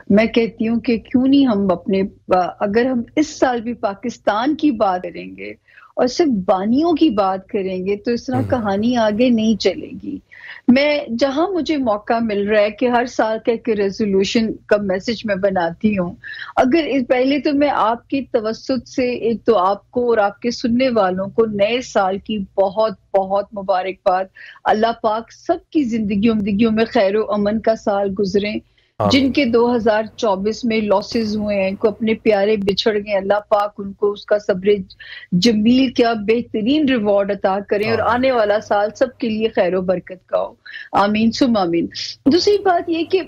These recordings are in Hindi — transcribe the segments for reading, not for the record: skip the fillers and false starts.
मैं कहती हूँ कि क्यों नहीं हम अपने अगर हम इस साल भी पाकिस्तान की बात करेंगे और सिर्फ बानियों की बात करेंगे तो इस तरह हम्म। कहानी आगे नहीं चलेगी। मैं जहां मुझे मौका मिल रहा है कि हर साल का एक रेजोल्यूशन का मैसेज मैं बनाती हूँ। अगर पहले तो मैं आपकी तवज्जुद से एक तो आपको और आपके सुनने वालों को नए साल की बहुत बहुत मुबारकबाद। अल्लाह पाक सबकी जिंदगियों में खैर अमन का साल गुजरे। आमीन। जिनके 2024 में लॉसेस हुए हैं, को अपने प्यारे बिछड़ गए, अल्लाह पाक उनको उसका सब्र जमील क्या बेहतरीन रिवॉर्ड अता करें और आमीन। आने वाला साल सबके लिए खैर बरकत का हो। आमीन सुम आमीन। दूसरी बात ये कि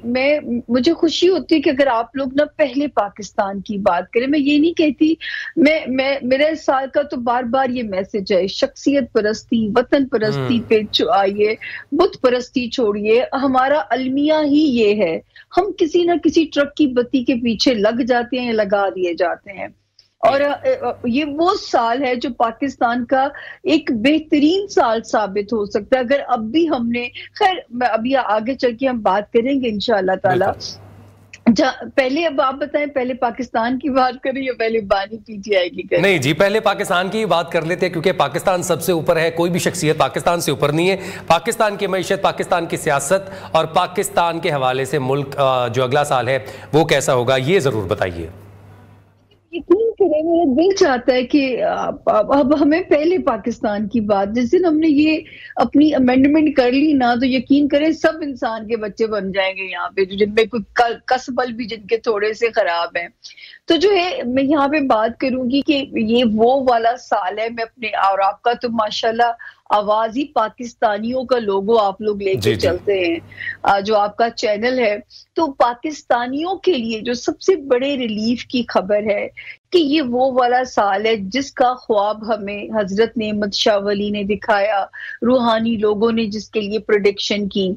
मुझे खुशी होती है कि अगर आप लोग ना पहले पाकिस्तान की बात करें। मैं ये नहीं कहती, मैं मेरे इस साल का तो बार बार ये मैसेज है, शख्सियत परस्ती, वतन परस्ती हम्म। पे आइए, बुत परस्ती छोड़िए। हमारा अलमिया ही ये है, हम किसी ना किसी ट्रक की बत्ती के पीछे लग जाते हैं, लगा दिए जाते हैं। और ठीक। ये वो साल है जो पाकिस्तान का एक बेहतरीन साल साबित हो सकता है अगर अब भी हमने, खैर अभी आगे चल के हम बात करेंगे इंशाअल्लाह ताला। बिल्कुल। पहले अब आप बताएं, पहले पाकिस्तान की बात करें या पहले बानी पीटीआई की करें? नहीं जी, पहले पाकिस्तान की बात कर लेते हैं क्योंकि पाकिस्तान सबसे ऊपर है, कोई भी शख्सियत पाकिस्तान से ऊपर नहीं है। पाकिस्तान की मईशत, पाकिस्तान की सियासत और पाकिस्तान के हवाले से मुल्क जो अगला साल है वो कैसा होगा, ये ज़रूर बताइए। यकीन करें, मेरा दिल चाहता है कि अब हमें पहले पाकिस्तान की बात, जिस दिन हमने ये अपनी अमेंडमेंट कर ली ना, तो यकीन करें सब इंसान के बच्चे बन जाएंगे यहाँ पे, जिनमें कोई कसबल भी जिनके थोड़े से खराब हैं। तो जो है मैं यहाँ पे बात करूंगी कि ये वो वाला साल है। मैं अपने और आपका तो माशाल्लाह आवाज ही पाकिस्तानियों का लोगो आप लोग लेके जी जी। चलते हैं, जो आपका चैनल है। तो पाकिस्तानियों के लिए जो सबसे बड़े रिलीफ की खबर है कि ये वो वाला साल है जिसका ख्वाब हमें हजरत नेमत शाह वली ने दिखाया, रूहानी लोगों ने जिसके लिए प्रोडिक्शन की।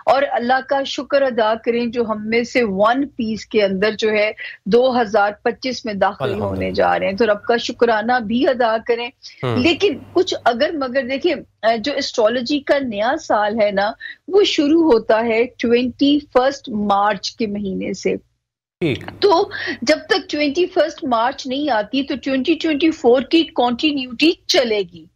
और अल्लाह का शुक्र अदा करें जो हम में से वन पीस के अंदर जो है 2025 में दाखिल होने अल्हम्दुलिल्लाह। जा रहे हैं, तो रब का शुक्राना भी अदा करें। हम्म। लेकिन कुछ अगर मगर देखिए, जो एस्ट्रोलॉजी का नया साल है ना, वो शुरू होता है 21 मार्च के महीने से। ठीक। तो जब तक 21 मार्च नहीं आती तो 2024 की कॉन्टिन्यूटी चलेगी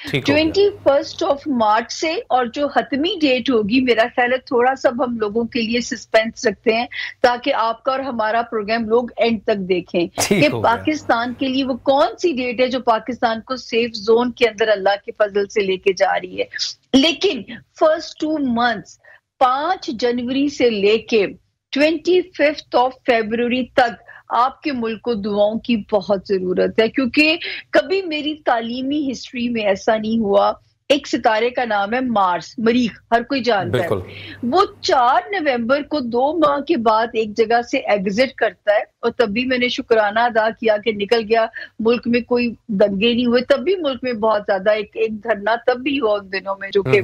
ठीक हो गया। 21 मार्च से। और जो हतमी डेट होगी, मेरा ख्याल है थोड़ा सा हम लोगों के लिए सस्पेंस रखते हैं ताकि आपका और हमारा प्रोग्राम लोग एंड तक देखें कि ठीक हो गया। पाकिस्तान के लिए वो कौन सी डेट है जो पाकिस्तान को सेफ जोन के अंदर अल्लाह के फजल से लेके जा रही है। लेकिन फर्स्ट 2 मंथ्स, 5 जनवरी से लेके 25 फरवरी तक आपके मुल्क को दुआओं की बहुत जरूरत है, क्योंकि कभी मेरी तालीमी हिस्ट्री में ऐसा नहीं हुआ। एक सितारे का नाम है मार्स, मरीख, हर कोई जानता है। बिल्कुल। वो 4 नवंबर को 2 माह के बाद एक जगह से एग्जिट करता है, और तब भी मैंने शुक्राना अदा किया कि निकल गया। मुल्क में कोई दंगे नहीं हुए, तब भी मुल्क में बहुत ज्यादा एक धरना तब भी हुआ उन दिनों में, जो कि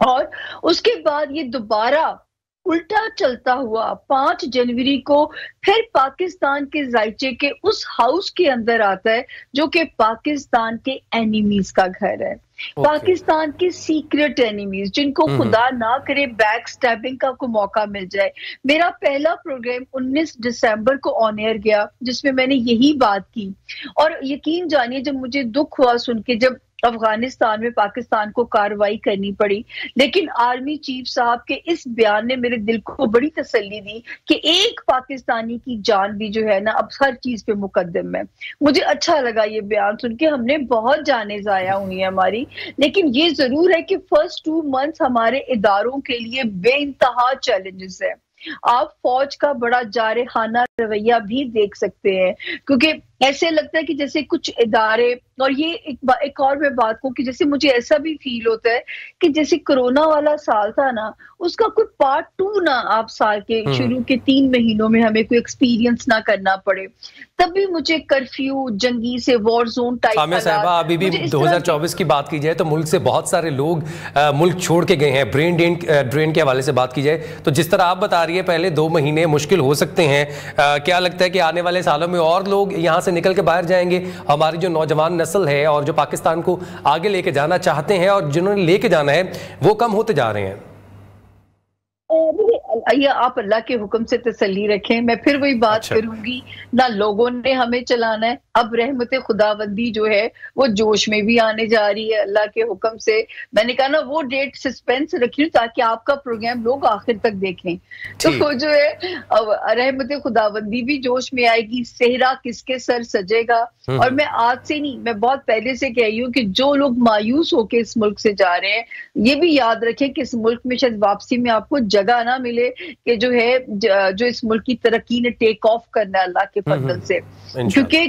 और उसके बाद ये दोबारा उल्टा चलता हुआ 5 जनवरी को फिर पाकिस्तान के जायचे के उस हाउस के अंदर आता है जो कि पाकिस्तान के एनिमीज का घर है। ओके। पाकिस्तान के सीक्रेट एनिमीज, जिनको खुदा ना करे बैक स्टैबिंग का को मौका मिल जाए। मेरा पहला प्रोग्राम 19 दिसंबर को ऑन एयर गया जिसमें मैंने यही बात की। और यकीन जानिए, जब मुझे दुख हुआ सुन के, जब अफगानिस्तान में पाकिस्तान को कार्रवाई करनी पड़ी, लेकिन आर्मी चीफ साहब के इस बयान ने मेरे दिल को बड़ी तसल्ली दी कि एक पाकिस्तानी की जान भी जो है ना अब हर चीज पे मुकद्दम है। मुझे अच्छा लगा ये बयान सुन के। हमने बहुत जाने जाया हुई है हमारी, लेकिन ये जरूर है कि फर्स्ट 2 मंथ्स हमारे इदारों के लिए बेइंतहा चैलेंजेस है। आप फौज का बड़ा जारहाना रवैया भी देख सकते हैं, क्योंकि ऐसे लगता है कि जैसे कुछ इदारे, और ये एक और मैं बात कहूं कि जैसे मुझे ऐसा भी फील होता है कि जैसे कोरोना वाला साल था ना, उसका कोई पार्ट 2 ना आप साल के शुरू के 3 महीनों में हमें कोई एक्सपीरियंस ना करना पड़े। तब भी मुझे कर्फ्यू, जंगी से वॉर जोन टाइप सामिया साहबा, अभी भी 2024 की बात की जाए तो मुल्क से बहुत सारे लोग मुल्क छोड़ के गए हैं। ब्रेन ड्रेन के हवाले से बात की जाए तो जिस तरह आप बता रही है पहले 2 महीने मुश्किल हो सकते हैं, क्या लगता है कि आने वाले सालों में और लोग यहाँ से निकल के बाहर जाएंगे? हमारी जो नौजवान नस्ल है और जो पाकिस्तान को आगे लेके जाना चाहते हैं और जिन्होंने लेके जाना है वो कम होते जा रहे हैं। आइए आप अल्लाह के हुक्म से तसल्ली रखें। मैं फिर वही बात करूंगी, ना लोगों ने हमें चलाना है। अब रहमत खुदाबंदी जो है वो जोश में भी आने जा रही है अल्लाह के हुक्म से। मैंने कहा ना वो डेट सस्पेंस रखी ताकि आपका प्रोग्राम लोग आखिर तक देखें। तो वो जो है रहमत खुदाबंदी भी जोश में आएगी। सेहरा किसके सर सजेगा। और मैं आज से नहीं, मैं बहुत पहले से कह रही हूँ कि जो लोग मायूस होकर इस मुल्क से जा रहे हैं, ये भी याद रखें कि इस मुल्क में शायद वापसी में आपको जगह ना मिले कि जो है जो इस मुल्क की तरक्की ने टेक ऑफ करना है अल्लाह के फजल से। क्योंकि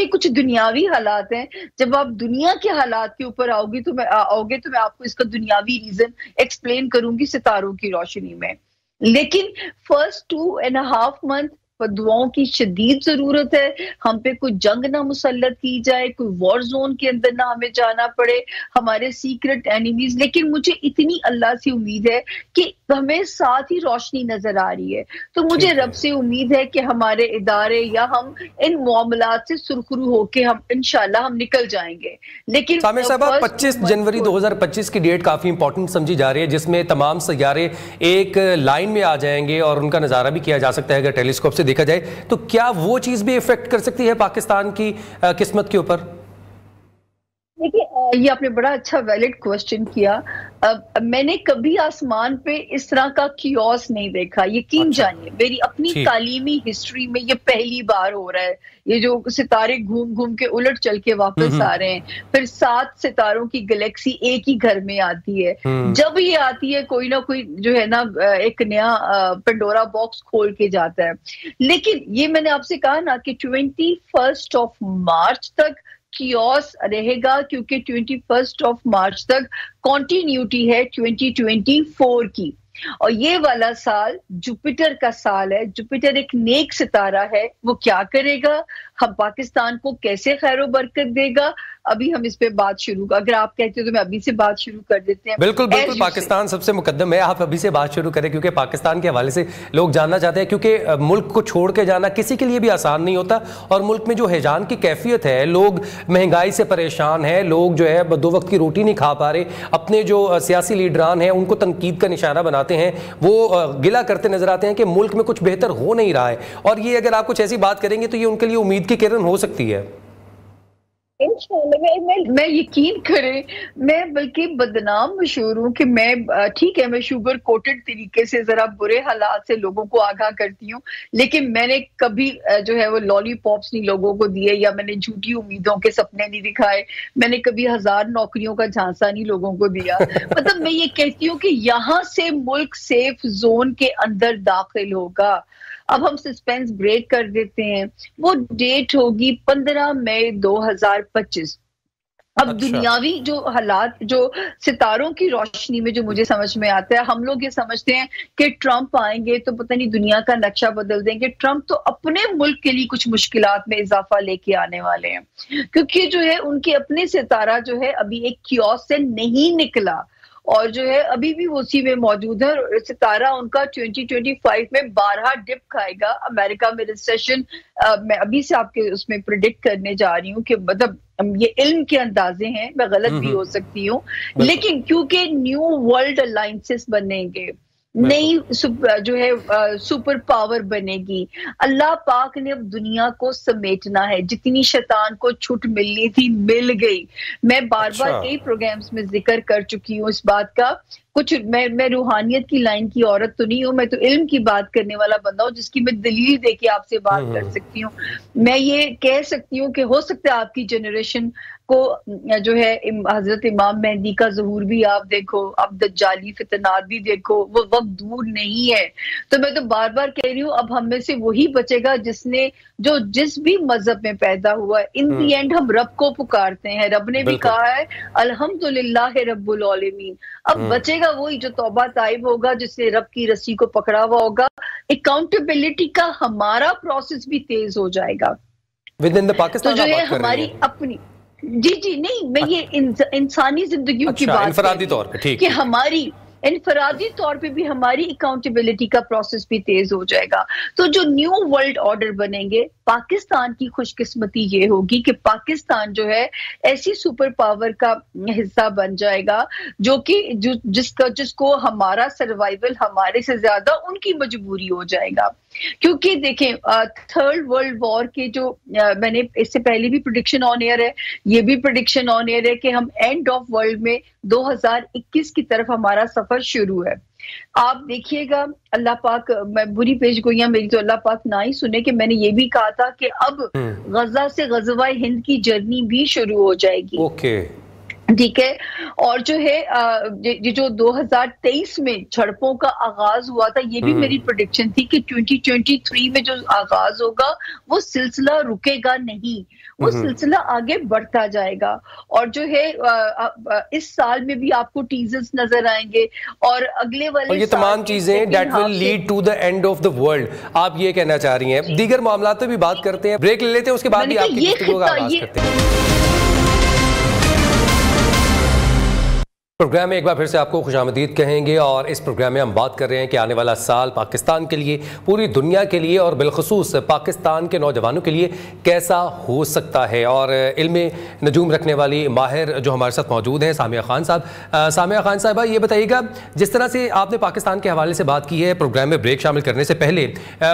कुछ दुनियावी हालात हैं। जब आप दुनिया के हालात के ऊपर आओगे तो मैं आपको इसका दुनियावी रीजन एक्सप्लेन करूंगी सितारों की रोशनी में। लेकिन फर्स्ट 2.5 मंथ दुआओं की शदीद जरूरत है। हम पे कोई जंग ना मुसल्लत की जाए, कोई वॉर जोन के अंदर ना हमें जाना पड़े, हमारे सीक्रेट एनिमीज। लेकिन मुझे इतनी अल्लाह से उम्मीद है कि हमें साथ ही रोशनी नजर आ रही है। तो मुझे रब से उम्मीद है कि हमारे इदारे या हम इन मामलात से सुरखरू होके हम इंशाल्लाह हम निकल जाएंगे। लेकिन सामिर साहब 25 जनवरी 2025 की डेट काफी इंपॉर्टेंट समझी जा रही है, जिसमें तमाम सैयारे एक लाइन में आ जाएंगे और उनका नजारा भी किया जा सकता है अगर टेलीस्कोप से देखा जाए। तो क्या वो चीज भी इफेक्ट कर सकती है पाकिस्तान की किस्मत के ऊपर? देखिए ये आपने बड़ा अच्छा वैलिड क्वेश्चन किया। मैंने कभी आसमान पे इस तरह का कियोस नहीं देखा, यकीन जानिए। मेरी अपनी तालीमी हिस्ट्री में ये पहली बार हो रहा है। ये जो सितारे घूम घूम के उलट चल के वापस आ रहे हैं, फिर 7 सितारों की गैलेक्सी एक ही घर में आती है। जब ये आती है कोई ना कोई जो है ना एक नया पेंडोरा बॉक्स खोल के जाता है। लेकिन ये मैंने आपसे कहा ना कि 21 मार्च तक कियोस रहेगा, क्योंकि 21 मार्च तक कॉन्टिन्यूटी है 2024 की। और ये वाला साल जुपिटर का साल है। जुपिटर एक नेक सितारा है। वो क्या करेगा, हम पाकिस्तान को कैसे खैरो बरकत देगा, अभी हम इस पे बात शुरू। अगर आप कहते हो तो मैं अभी से बात शुरू कर देते हैं। बिल्कुल बिल्कुल, पाकिस्तान सबसे मुकद्दम है। आप अभी से बात शुरू करें, क्योंकि पाकिस्तान के हवाले से लोग जानना चाहते हैं। क्योंकि मुल्क को छोड़ के जाना किसी के लिए भी आसान नहीं होता, और मुल्क में जो हिजान की कैफियत है, लोग महंगाई से परेशान है, लोग जो है 2 वक्त की रोटी नहीं खा पा रहे, अपने जो सियासी लीडरान हैं उनको तनकीद का निशाना बनाते हैं, वो गिला करते नजर आते हैं कि मुल्क में कुछ बेहतर हो नहीं रहा है। और ये अगर आप कुछ ऐसी बात करेंगे तो ये उनके लिए उम्मीद की किरण हो सकती है। मैं यकीन करें, मैं बल्कि बदनाम मशहूर हूँ कि मैं ठीक है, मैं शुगर कोटेड तरीके से जरा बुरे हालात से लोगों को आगाह करती हूँ, लेकिन मैंने कभी जो है वो लॉलीपॉप्स नहीं लोगों को दिए, या मैंने झूठी उम्मीदों के सपने नहीं दिखाए, मैंने कभी 1000 नौकरियों का झांसा नहीं लोगों को दिया। मतलब मैं ये कहती हूँ कि यहाँ से मुल्क सेफ जोन के अंदर दाखिल होगा। अब हम सस्पेंस ब्रेक कर देते हैं। वो डेट होगी 15 मई 2025। अब दुनियावी जो हालात, जो सितारों की रोशनी में जो मुझे समझ में आता है, हम लोग ये समझते हैं कि ट्रंप आएंगे तो पता नहीं दुनिया का नक्शा बदल देंगे। ट्रंप तो अपने मुल्क के लिए कुछ मुश्किलात में इजाफा लेके आने वाले हैं, क्योंकि जो है उनके अपने सितारा जो है अभी एक कियोस से नहीं निकला, और जो है अभी भी वो उसी में मौजूद है। सितारा उनका 2025 में 12 डिप खाएगा। अमेरिका में रिसेशन मैं अभी से आपके उसमें प्रिडिक्ट करने जा रही हूँ कि मतलब ये इल्म के अंदाजे हैं, मैं गलत भी हो सकती हूँ, लेकिन क्योंकि न्यू वर्ल्ड अलायंसेस बनेंगे, नई जो है सुपर पावर बनेगी। अल्लाह पाक ने अब दुनिया को समेटना है। जितनी शैतान को छूट मिलनी थी मिल गई। मैं बार बार कई प्रोग्राम्स में जिक्र कर चुकी हूँ इस बात का। कुछ मैं रूहानियत की लाइन की औरत तो नहीं हूँ, मैं तो इल्म की बात करने वाला बंदा हूँ, जिसकी मैं दलील देके आपसे बात कर सकती हूँ। मैं ये कह सकती हूँ कि हो सकता है आपकी जनरेशन को जो है हजरत इमाम मेहदी का ज़हूर भी आप देखो, अब दज्जाली फितनात भी देखो, वो वक्त दूर नहीं है। तो मैं तो बार बार कह रही हूँ, अब हम में से वही बचेगा जिसने जो जिस भी मजहब में पैदा हुआ है, इन दी एंड हम रब को पुकारते हैं। रब ने भी कहा है अल्हम्दुलिल्लाह रब्बुल आलमीन। अब बचेगा वही जो तौबा ताइब होगा, जिसने रब की रस्सी को पकड़ा हुआ होगा। अकाउंटेबिलिटी का हमारा प्रोसेस भी तेज हो जाएगा विद इन द पाकिस्तान। तो जो है हमारी अपनी जी नहीं, मैं ये इंसानी जिंदगी की बात इंफरादी तौर पे ठीक कि हमारी इनफरादी तौर पे भी हमारी अकाउंटेबिलिटी का प्रोसेस भी तेज हो जाएगा। तो जो न्यू वर्ल्ड ऑर्डर बनेंगे, पाकिस्तान की खुशकिस्मती ये होगी कि पाकिस्तान जो है ऐसी सुपर पावर का हिस्सा बन जाएगा जो कि जिसको हमारा सर्वाइवल हमारे से ज्यादा उनकी मजबूरी हो जाएगा। क्योंकि देखें, थर्ड वर्ल्ड वॉर के जो मैंने इससे पहले भी प्रेडिक्शन ऑन एयर है, ये भी प्रेडिक्शन ऑन एयर है कि हम एंड ऑफ वर्ल्ड में 2021 की तरफ हमारा सफर शुरू है। आप देखिएगा, अल्लाह पाक, मैं बुरी पेशगोइयां मेरी तो अल्लाह पाक ना ही सुने कि मैंने ये भी कहा था कि अब गजा से गजवा हिंद की जर्नी भी शुरू हो जाएगी। ओके, ठीक है। और जो है ये जो 2023 में झड़पों का आगाज हुआ था, ये भी मेरी प्रेडिक्शन थी कि 2023 में जो आगाज होगा वो सिलसिला रुकेगा नहीं, वो सिलसिला आगे बढ़ता जाएगा। और जो है इस साल में भी आपको टीजर्स नजर आएंगे और अगले वाले और ये तमाम चीजें that will lead to the end of the world, आप ये कहना चाह रही हैं। दीगर मामलात पे भी बात करते हैं, ब्रेक ले लेते हैं, उसके बाद भी आपकी गुफ्तगू का आगाज करते हैं। प्रोग्राम में एक बार फिर से आपको खुशामदीद कहेंगे और इस प्रोग्राम में हम बात कर रहे हैं कि आने वाला साल पाकिस्तान के लिए, पूरी दुनिया के लिए और बिलखुसूस पाकिस्तान के नौजवानों के लिए कैसा हो सकता है। और इल्म नजूम रखने वाली माहिर जो हमारे साथ मौजूद हैं, सामिया खान साहब। सामिया खान साहबा, ये बताइएगा, जिस तरह से आपने पाकिस्तान के हवाले से बात की है प्रोग्राम में ब्रेक शामिल करने से पहले,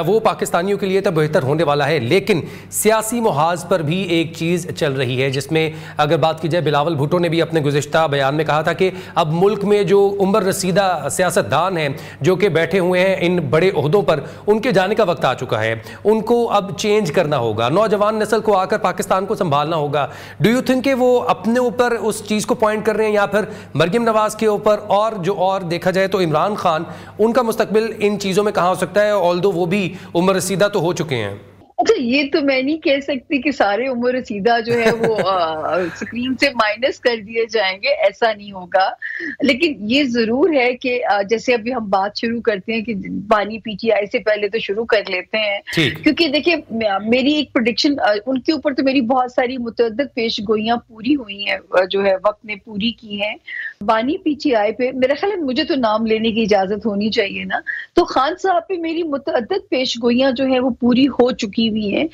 वो पाकिस्तानियों के लिए तो बेहतर होने वाला है, लेकिन सियासी मुहाज पर भी एक चीज़ चल रही है जिसमें अगर बात की जाए, बिलावल भुट्टो ने भी अपने गुज़िश्ता बयान में कहा था कि अब मुल्क में जो उम्र रसीदा सियासतदान हैं जो कि बैठे हुए हैं इन बड़े ओहदों पर, उनके जाने का वक्त आ चुका है, उनको अब चेंज करना होगा, नौजवान नस्ल को आकर पाकिस्तान को संभालना होगा। डू यू थिंक कि वो अपने ऊपर उस चीज़ को पॉइंट कर रहे हैं या फिर मरियम नवाज के ऊपर? और देखा जाए तो इमरान खान, उनका मुस्तकबिल इन चीज़ों में कहाँ हो सकता है, ऑल्दो वो भी उम्र रसीदा तो हो चुके हैं? अच्छा, ये तो मैं नहीं कह सकती कि सारे उम्र रसीदा जो है वो स्क्रीन से माइनस कर दिए जाएंगे, ऐसा नहीं होगा। लेकिन ये जरूर है कि जैसे अभी हम बात शुरू करते हैं कि बानी पीटीआई से पहले तो शुरू कर लेते हैं, क्योंकि देखिए मेरी एक प्रेडिक्शन, उनके ऊपर तो मेरी बहुत सारी मुतअद्दिद पेशगोइयां पूरी हुई हैं, जो है वक्त ने पूरी की हैं। बानी पीटीआई पे मेरा ख्याल है, मुझे तो नाम लेने की इजाजत होनी चाहिए ना, तो खान साहब पे मेरी मुतअद्दिद पेशगोइयां जो है वो पूरी हो चुकी हुई हैं।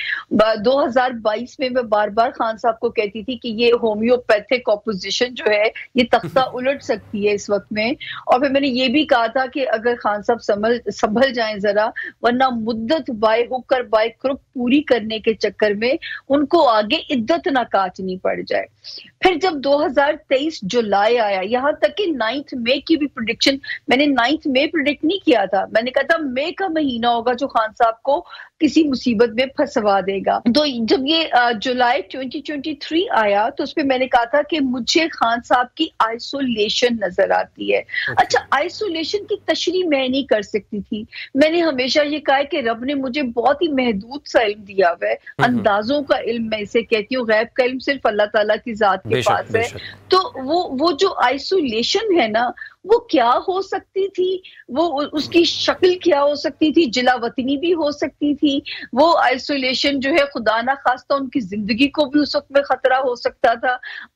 2022 में मैं बार बार खान साहब को कहती थी कि ये होम्योपैथिक ऑपोजिशन जो है ये तख्ता उलट सकती है इस वक्त में। और फिर मैंने ये भी कहा था कि अगर खान साहब संभल जाएं जरा, वरना मुद्दत बाय हुक और बाय क्रुक पूरी करने के चक्कर में उनको आगे इद्दत ना काटनी पड़ जाए। फिर जब 2023 जुलाई आया, यहाँ तक कि 9 मई की भी प्रेडिक्शन मैंने 9 मई प्रेडिक्ट नहीं किया था, मैंने कहा था मई का महीना होगा जो खान साहब को किसी मुसीबत में फंसवा देगा। तो जब ये जुलाई 2023 आया तो उसमें मैंने कहा था कि मुझे खान साहब की आइसोलेशन नजर आती है। अच्छा, आइसोलेशन की तशरीह मैं नहीं कर सकती थी, मैंने हमेशा ये कहा कि रब ने मुझे बहुत ही महदूद सा इल्म दिया हुआ है, अंदाजों का इल्म मैं इसे कहती हूँ, गैब का इल्म सिर्फ अल्लाह ताला की जात के पास है। तो वो जो आइसोलेशन है ना, वो क्या हो सकती थी, वो उसकी शक्ल क्या हो सकती थी, जिलावतनी भी हो सकती थी। वो आइसोलेशन जो है खुदा ना खास्ता उनकी जिंदगी को भी उस वक्त में खतरा हो सकता था।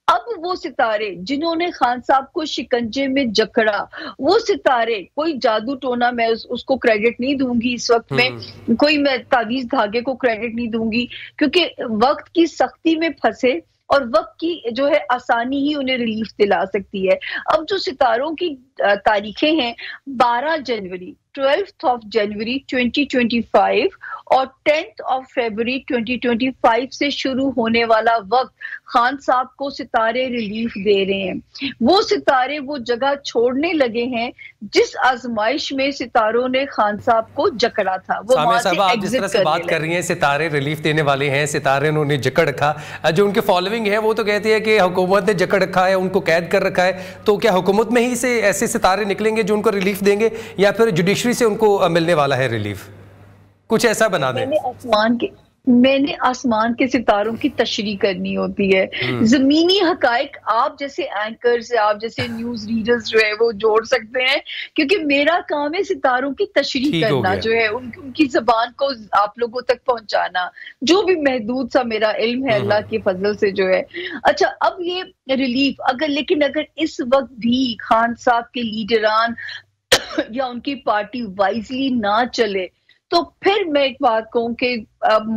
अब वो सितारे जिन्होंने खान साहब को शिकंजे में जकड़ा, वो सितारे, कोई जादू टोना मैं उसको क्रेडिट नहीं दूंगी इस वक्त में, कोई मैं तावीज धागे को क्रेडिट नहीं दूंगी, क्योंकि वक्त की सख्ती में फंसे और वक्त की जो है आसानी ही उन्हें रिलीफ दिला सकती है। अब जो सितारों की तारीखें हैं, 12 जनवरी, 12th of January 2025 और 10th of February 2025 से शुरू होने वाला वक्त खान साहब को सितारे रिलीफ दे रहे हैं। वो सितारे वो जगह छोड़ने लगे हैं जिस आजमाइश में सितारों ने खान साहब को जकड़ा था। वो आप जिस तरह से बात कर रही हैं, सितारे रिलीफ देने वाले हैं, सितारे उन्होंने जकड़ रखा, जो उनके फॉलोइंग है वो तो कहती है कि हुकूमत ने जकड़ रखा है, उनको कैद कर रखा है, तो क्या हुकूमत में ही से ऐसे सितारे निकलेंगे जो उनको रिलीफ देंगे या फिर जुडिशरी से उनको मिलने वाला है रिलीफ? कुछ ऐसा बना दें। मैंने आसमान के सितारों की तशरीह करनी होती है, जमीनी हकाइक आप जैसे एंकर्स, आप जैसे न्यूज रीडर्स जो है वो जोड़ सकते हैं, क्योंकि मेरा काम है सितारों की तशरीह करना, जो है उनकी जबान को आप लोगों तक पहुंचाना, जो भी महदूद सा मेरा इल्म है अल्लाह के फजल से जो है। अच्छा, अब ये रिलीफ अगर इस वक्त भी खान साहब के लीडरान या उनकी पार्टी वाइजली ना चले, तो फिर मैं एक बात कहूं कि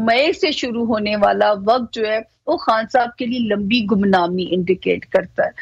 मई से शुरू होने वाला वक्त जो है वो खान साहब के लिए लंबी गुमनामी इंडिकेट करता है।